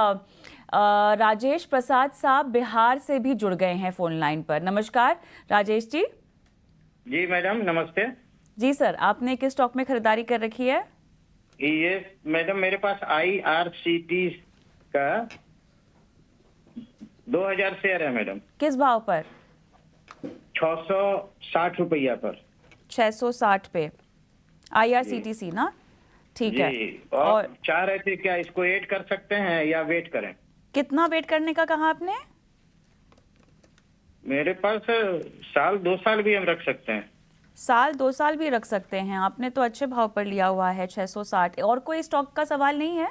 राजेश प्रसाद साहब बिहार से भी जुड़ गए हैं फोन लाइन पर। नमस्कार राजेश जी। जी मैडम नमस्ते। जी सर, आपने किस स्टॉक में खरीदारी कर रखी है? ये मैडम मेरे पास IRCT का 2000 शेयर है मैडम। किस भाव पर? 660 रुपया पर। 660 पे जी IRCTC ना? ठीक है। जी, और और चाह रहे थे क्या इसको ऐड कर सकते हैं या वेट करें? कितना वेट करने का कहा आपने? मेरे पास साल 2 साल भी हम रख सकते हैं। साल 2 साल भी रख सकते हैं। आपने तो अच्छे भाव पर लिया हुआ है 660। और कोई स्टॉक का सवाल नहीं है?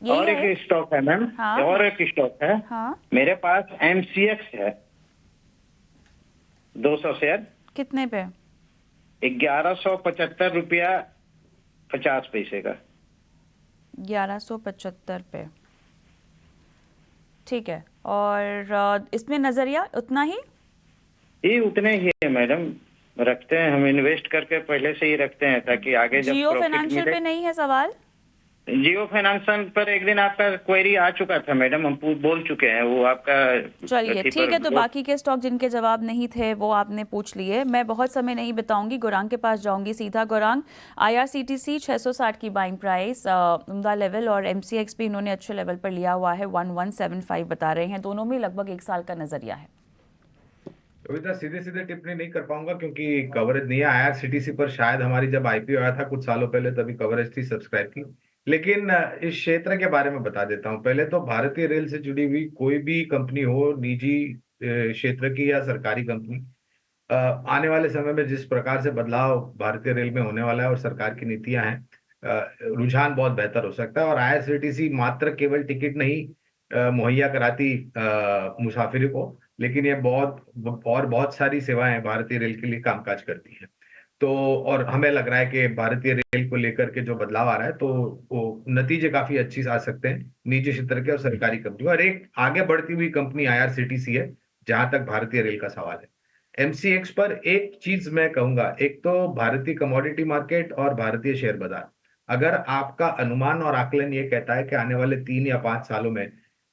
यही और है? एक स्टॉक है मैम। हाँ और हाँ एक स्टॉक है हाँ। मेरे पास, MCX है 200 शेयर। कितने पे? 1175 रुपया 50 पैसे का। 1175 पे। ठीक है। और इसमें नजरिया उतना ही? ये उतने ही है मैडम, रखते हैं हम, इन्वेस्ट करके पहले से ही रखते हैं ताकि आगे जब जियो प्रॉफिट फाइनेंशियल मिले। पे नहीं है सवाल? जियो फाइनेंशियल पर एक दिन आपका क्वेरी आ चुका था मैडम, हम बोल चुके हैं वो आपका चलिए अथी ठीक पर है, तो बाकी के स्टॉक जिनके जवाब नहीं थे वो आपने पूछ लिए। मैं बहुत समय नहीं बिताऊंगी, गौरांग के पास जाऊंगी सीधा। गौरांग, IRCTC 660 की बाइंग प्राइस उम्दा लेवल, और MCX भी इन्होंने अच्छे लेवल पर लिया हुआ है, 1175 बता रहे हैं। दोनों में लगभग 1 साल का नजरिया है। कविता, सीधे सीधे टिप्पणी नहीं कर पाऊंगा क्योंकि कवरेज नहीं है। IRCTC पर शायद हमारी जब IPO आया था कुछ सालों पहले तभी कवरेज थी सब्सक्राइब की। लेकिन इस क्षेत्र के बारे में बता देता हूं। पहले तो भारतीय रेल से जुड़ी हुई कोई भी कंपनी हो, निजी क्षेत्र की या सरकारी कंपनी, आने वाले समय में जिस प्रकार से बदलाव भारतीय रेल में होने वाला है और सरकार की नीतियां हैं, रुझान बहुत बेहतर हो सकता है। और IRCTC मात्र केवल टिकट नहीं मुहैया कराती मुसाफिर को, लेकिन ये बहुत सारी सेवाएं भारतीय रेल के लिए कामकाज करती हैं। तो और हमें लग रहा है कि भारतीय रेल को लेकर के जो बदलाव आ रहा है तो वो नतीजे काफी अच्छी आ सकते हैं निजी क्षेत्र के और सरकारी कंपनी। और एक आगे बढ़ती हुई कंपनी IRCTC है जहां तक भारतीय रेल का सवाल है। MCX पर एक चीज मैं कहूंगा, एक तो भारतीय कमोडिटी मार्केट और भारतीय शेयर बाजार। अगर आपका अनुमान और आकलन ये कहता है कि आने वाले 3 या 5 सालों में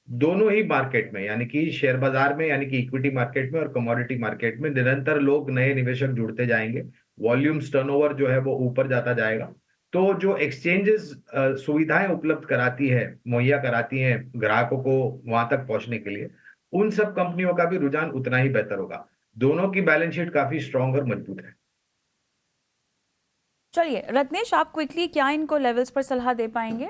दोनों ही मार्केट में, यानी कि शेयर बाजार में यानी कि इक्विटी मार्केट में और कमोडिटी मार्केट में निरंतर लोग नए निवेशक जुड़ते जाएंगे, वॉल्यूम्स टर्नओवर जो है वो ऊपर जाता जाएगा, तो जो एक्सचेंजेस सुविधाएं उपलब्ध कराती है, मुहैया कराती हैं ग्राहकों को वहां तक पहुंचने के लिए, उन सब कंपनियों का भी रुझान उतना ही बेहतर होगा। दोनों की बैलेंस शीट काफी स्ट्रांग और मजबूत है। चलिए रत्नेश, आप क्विकली क्या इनको लेवल्स पर सलाह दे पाएंगे?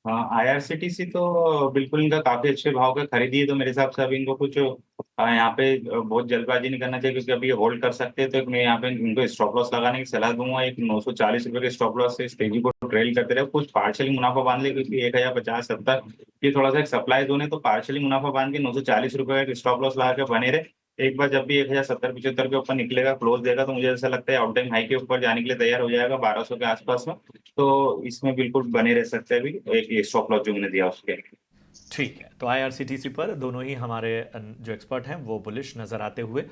हाँ, IRCTC तो बिल्कुल इनका काफी अच्छे भाव का खरीदी है। तो मेरे हिसाब से अभी इनको कुछ यहाँ पे बहुत जल्दबाजी नहीं करना चाहिए, क्योंकि अभी होल्ड कर सकते हैं। तो मैं यहाँ पे इनको स्टॉप लॉस लगाने की सलाह दूंगा। एक 940 रुपए के स्टॉप लॉस से इस तेजी को ट्रेल करते रहे, कुछ पार्शियली मुनाफा बांध ले, क्योंकि 1050-70 ये थोड़ा सा एक सप्लाई जोन है। तो पार्शियली मुनाफा बांध के 940 रुपए का स्टॉप लॉस लगा के बने रहे। एक बार जब भी 1070-75 के ऊपर निकलेगा, क्लोज देगा, तो मुझे ऐसा लगता है आउट टाइम हाई के ऊपर जाने के लिए तैयार हो जाएगा 1200 के आसपास में। तो इसमें बिल्कुल बने रह सकते हैं अभी, एक स्टॉप लॉस जो मैंने दिया उसके। ठीक है, तो IRCTC पर दोनों ही हमारे जो एक्सपर्ट हैं वो बुलिश नजर आते हुए